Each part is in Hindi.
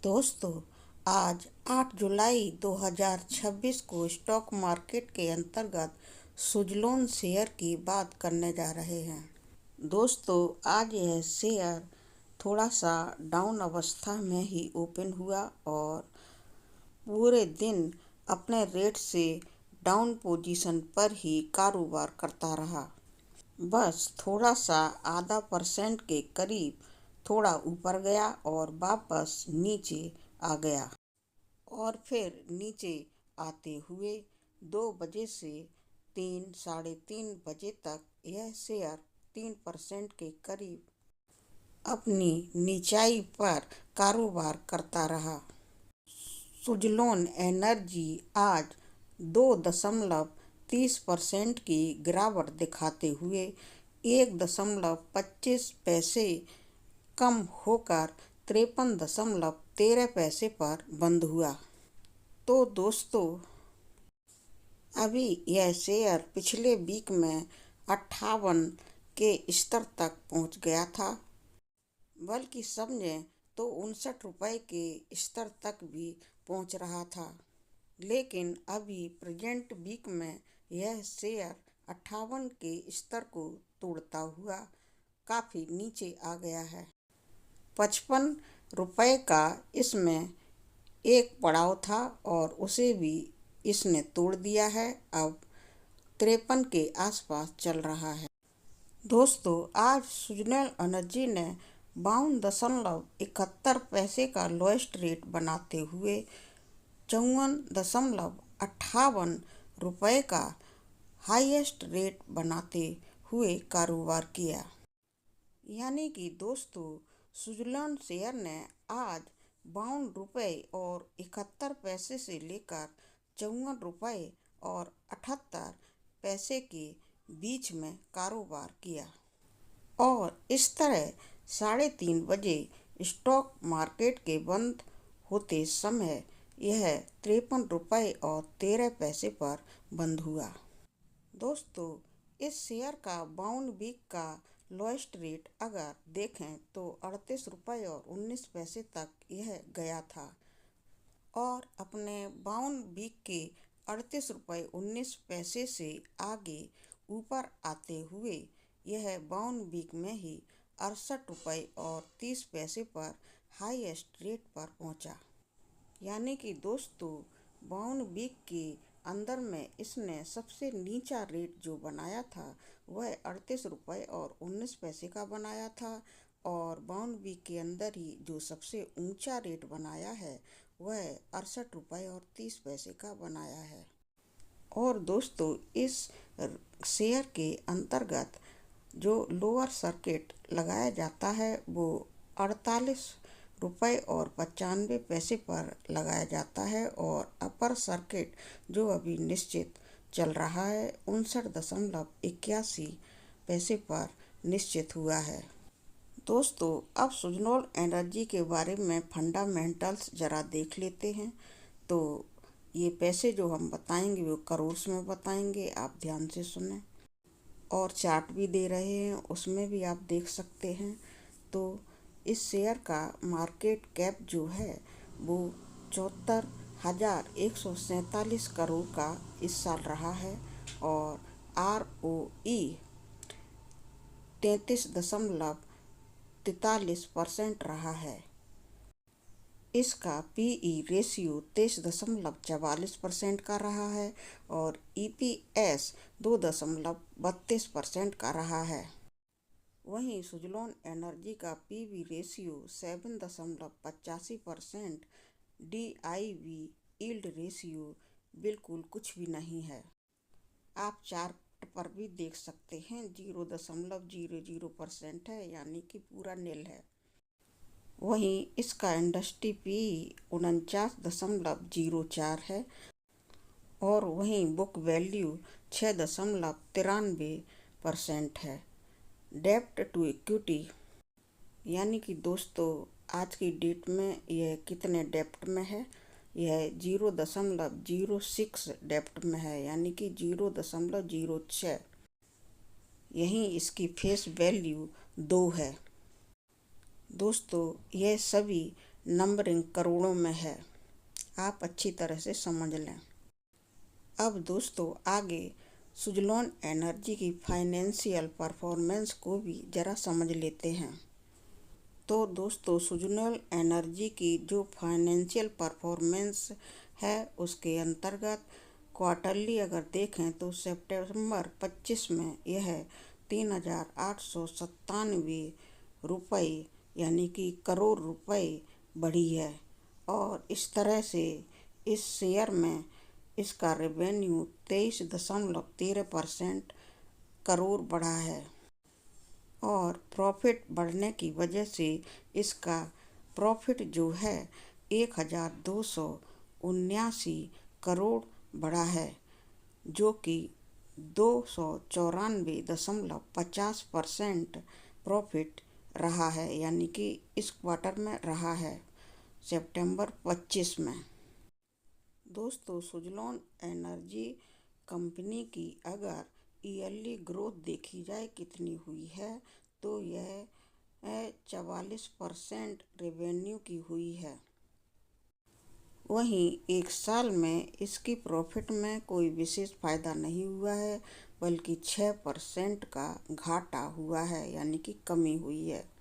दोस्तों, आज 8 जुलाई 2026 को स्टॉक मार्केट के अंतर्गत सुजलोन शेयर की बात करने जा रहे हैं। दोस्तों, आज यह शेयर थोड़ा सा डाउन अवस्था में ही ओपन हुआ और पूरे दिन अपने रेट से डाउन पोजीशन पर ही कारोबार करता रहा। बस थोड़ा सा आधा % के करीब थोड़ा ऊपर गया और वापस नीचे आ गया और फिर नीचे आते हुए 2 बजे से 3 साढ़े 3 बजे तक यह शेयर 3% के करीब अपनी नीचाई पर कारोबार करता रहा। सुजलोन एनर्जी आज 2.30% की गिरावट दिखाते हुए 1.25 पैसे कम होकर 53.13 पर बंद हुआ। तो दोस्तों, अभी यह शेयर पिछले वीक में 58 के स्तर तक पहुंच गया था, बल्कि समझें तो 59 रुपये के स्तर तक भी पहुंच रहा था। लेकिन अभी प्रेजेंट वीक में यह शेयर 58 के स्तर को तोड़ता हुआ काफ़ी नीचे आ गया है। 55 रुपये का इसमें एक पड़ाव था और उसे भी इसने तोड़ दिया है। अब 53 के आसपास चल रहा है। दोस्तों, आज सुजलोन एनर्जी ने 52.71 का लोएस्ट रेट बनाते हुए 54.58 रुपये का हाईएस्ट रेट बनाते हुए कारोबार किया। यानी कि दोस्तों, सुजलोन शेयर ने आज 52 रुपये और 71 पैसे से लेकर 54 रुपये और 78 पैसे के बीच में कारोबार किया और इस तरह 3:30 बजे स्टॉक मार्केट के बंद होते समय यह 53 रुपये और 13 पैसे पर बंद हुआ। दोस्तों, इस शेयर का 52 वीक का लोएस्ट रेट अगर देखें तो 38 रुपये और 19 पैसे तक यह गया था और अपने 52 वीक के 38 रुपये 19 पैसे से आगे ऊपर आते हुए यह 52 वीक में ही 68 रुपये और 30 पैसे पर हाईएस्ट रेट पर पहुंचा। यानी कि दोस्तों, 52 वीक के अंदर में इसने सबसे नीचा रेट जो बनाया था वह 38 रुपये और 19 पैसे का बनाया था और 52 वीक के अंदर ही जो सबसे ऊंचा रेट बनाया है वह 68 रुपये और 30 पैसे का बनाया है। और दोस्तों, इस शेयर के अंतर्गत जो लोअर सर्किट लगाया जाता है वो 48 रुपये और 95 पैसे पर लगाया जाता है और अपर सर्किट जो अभी निश्चित चल रहा है 59.81 पैसे पर निश्चित हुआ है। दोस्तों, अब सुजलोन एनर्जी के बारे में फंडामेंटल्स ज़रा देख लेते हैं। तो ये पैसे जो हम बताएंगे वो करोड़ में बताएंगे, आप ध्यान से सुने। और चार्ट भी दे रहे हैं, उसमें भी आप देख सकते हैं। तो इस शेयर का मार्केट कैप जो है वो 74,147 करोड़ का इस साल रहा है और ROE 33.43% रहा है। इसका PE रेशियो 23.44% का रहा है और EPS 2.32% का रहा है। वहीं सुजलोन एनर्जी का PB ratio 7.85%, DIV yield ratio बिल्कुल कुछ भी नहीं है। आप चार्ट पर भी देख सकते हैं 0.00% है, यानी कि पूरा नील है। वहीं इसका इंडस्ट्री PE 49.04 है और वहीं बुक वैल्यू 6.93% है। डेप्ट टू इक्विटी यानी कि दोस्तों आज की डेट में यह कितने डेप्ट में है, यह 0.06 डेप्ट में है, यानी कि 0.06। यहीं इसकी फेस वैल्यू 2 है। दोस्तों, यह सभी नंबरिंग करोड़ों में है। आप अच्छी तरह से समझ लें। अब दोस्तों आगे सुजलोन एनर्जी की फाइनेंशियल परफॉर्मेंस को भी ज़रा समझ लेते हैं। तो दोस्तों सुजलोन एनर्जी की जो फाइनेंशियल परफॉर्मेंस है उसके अंतर्गत क्वार्टरली अगर देखें तो सितंबर 25 में यह 3,897 रुपये यानी कि करोड़ रुपए बढ़ी है और इस तरह से इस शेयर में इसका रेवेन्यू 23.13% करोड़ बढ़ा है और प्रॉफिट बढ़ने की वजह से इसका प्रॉफिट जो है 1,279 करोड़ बढ़ा है, जो कि 294.50% प्रॉफिट रहा है, यानी कि इस क्वार्टर में रहा है सितंबर 25 में। दोस्तों सुजलोन एनर्जी कंपनी की अगर ईयरली ग्रोथ देखी जाए कितनी हुई है तो यह 44% रेवेन्यू की हुई है। वहीं एक साल में इसकी प्रॉफिट में कोई विशेष फायदा नहीं हुआ है, बल्कि 6% का घाटा हुआ है, यानी कि कमी हुई है।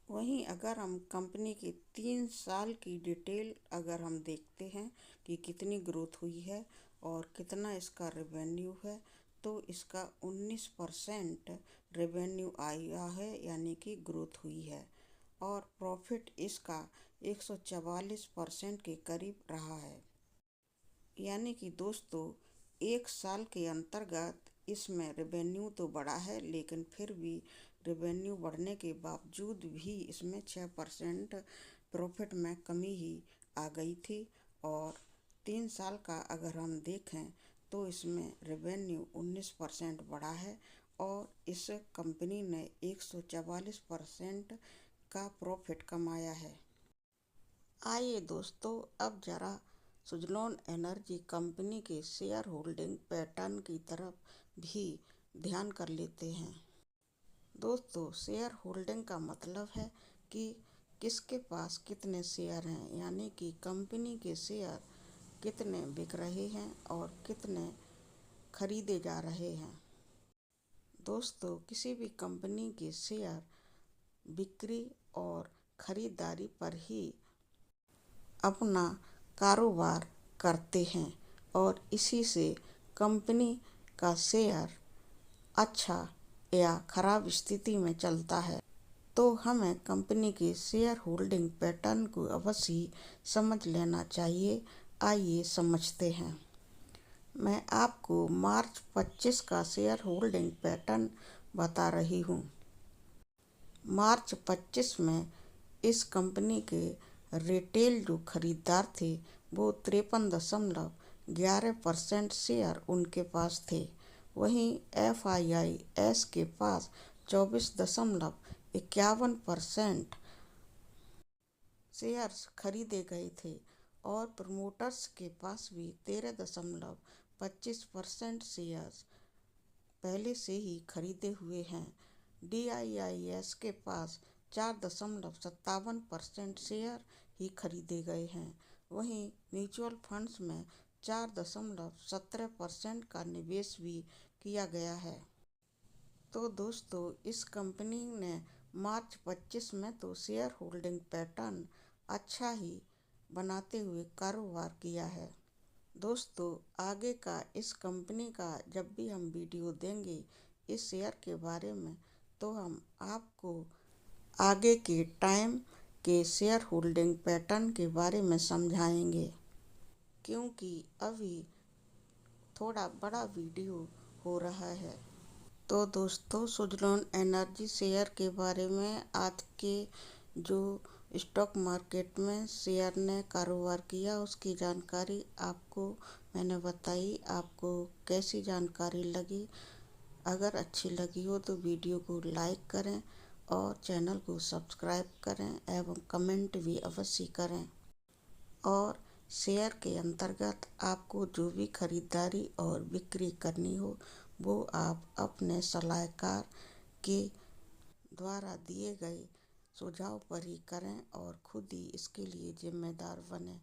वहीं अगर हम कंपनी की 3 साल की डिटेल अगर हम देखते हैं कि कितनी ग्रोथ हुई है और कितना इसका रेवेन्यू है, तो इसका 19% रेवेन्यू आया है, यानी कि ग्रोथ हुई है और प्रॉफिट इसका 144% के करीब रहा है। यानी कि दोस्तों एक साल के अंतर्गत इसमें रेवेन्यू तो बढ़ा है, लेकिन फिर भी रेवेन्यू बढ़ने के बावजूद भी इसमें 6% प्रॉफिट में कमी ही आ गई थी और 3 साल का अगर हम देखें तो इसमें रेवेन्यू 19% बढ़ा है और इस कंपनी ने 144% का प्रॉफिट कमाया है। आइए दोस्तों अब ज़रा सुजलोन एनर्जी कंपनी के शेयर होल्डिंग पैटर्न की तरफ भी ध्यान कर लेते हैं। दोस्तों शेयर होल्डिंग का मतलब है कि किसके पास कितने शेयर हैं, यानी कि कंपनी के शेयर कितने बिक रहे हैं और कितने खरीदे जा रहे हैं। दोस्तों किसी भी कंपनी के शेयर बिक्री और खरीदारी पर ही अपना कारोबार करते हैं और इसी से कंपनी का शेयर अच्छा या खराब स्थिति में चलता है। तो हमें कंपनी के शेयर होल्डिंग पैटर्न को अवश्य ही समझ लेना चाहिए। आइए समझते हैं। मैं आपको मार्च 25 का शेयर होल्डिंग पैटर्न बता रही हूँ। मार्च 25 में इस कंपनी के रिटेल जो खरीदार थे वो 53.11% शेयर उनके पास थे। वहीं FIIS के पास 24.51% शेयर्स खरीदे गए थे और प्रमोटर्स के पास भी 13.25% शेयर्स पहले से ही खरीदे हुए हैं। DIIS के पास 4.57% शेयर ही खरीदे गए हैं। वहीं म्यूचुअल फंड्स में 4.17% का निवेश भी किया गया है। तो दोस्तों इस कंपनी ने मार्च 25 में तो शेयर होल्डिंग पैटर्न अच्छा ही बनाते हुए कारोबार किया है। दोस्तों आगे का इस कंपनी का जब भी हम वीडियो देंगे इस शेयर के बारे में, तो हम आपको आगे के टाइम के शेयर होल्डिंग पैटर्न के बारे में समझाएंगे, क्योंकि अभी थोड़ा बड़ा वीडियो हो रहा है। तो दोस्तों सुजलोन एनर्जी शेयर के बारे में आज के जो स्टॉक मार्केट में शेयर ने कारोबार किया उसकी जानकारी आपको मैंने बताई। आपको कैसी जानकारी लगी? अगर अच्छी लगी हो तो वीडियो को लाइक करें और चैनल को सब्सक्राइब करें एवं कमेंट भी अवश्य करें। और शेयर के अंतर्गत आपको जो भी खरीदारी और बिक्री करनी हो वो आप अपने सलाहकार के द्वारा दिए गए सुझाव पर ही करें और खुद ही इसके लिए जिम्मेदार बने।